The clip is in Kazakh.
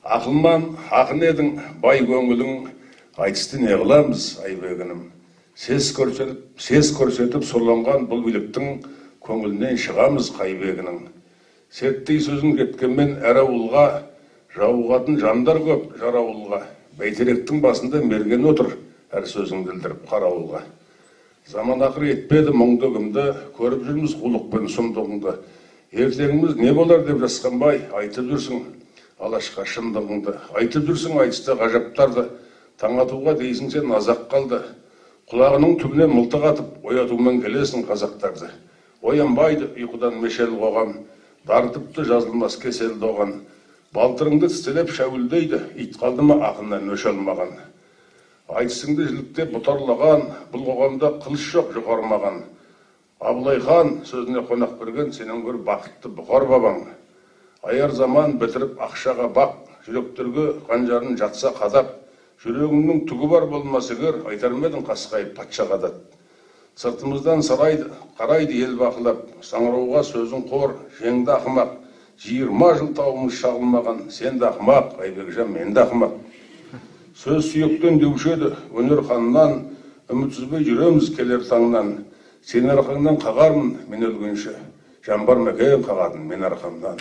Ақылман ақын едің, бай көңілің, айтысты не қыламыз, айбегінім. Сес көрсетіп сұрланған бұл биліктің көңілінен шығамыз қайбегінің. Сеттей сөзін кеткенмен әр ауылға, жауығатын жандар көп жар ауылға. Бәйтеректің басында мерген отыр, әр сөзін білдіріп қарауылға. Заман ақыр етпеді мұңды күмді, көріп жүрміз қулықпен сұмдығыңды. Ертеңіміз не болар деп жасқанбай, айтып жүрсің алашқа шындығыңды. Айтып жүрсің айтысты ғажаптарды, таң атуға дейсің сен азақ қалды. Құлағының түбіне мылтық атып, оятумен келесің қазақтарды. Оянбайды ұйқыдан мешел қоғам, дарытыпты жазылмас кеселді оған. Балтырыңды тістелеп шәуілдейді, ит қалды ма ақыннан өш алмаған. Айтысыңды жіліктеп бұтарлаған, бұл қоғамда қылыш жоқ жұқармаған. Абылай хан сөзіне қонақ берген, сенен гөр бақытты бұқар бабаң. Аяр заман бітіріп ақшаға бақ, жүректерге қанжарын жатса қадап. Жүрегіңнің түгі бар болмасы көр, айтар медің қасқайып патша қадат. Сыртымыздан қарайды ел бақылап, саңырауға сөзің қор, жеңді ақымақ. 20 жыл тауымыз шағылмаған, сен де ақымақ, Айбекжан мен де ақымақ. Сөз сүйектен деуші еді, өнер ханынан, үмітсізбей жүреміз келер таңнан. Сен арқаңнан қағармын мен өлгенше, жан бар мәкен қағадың мен арқамнан.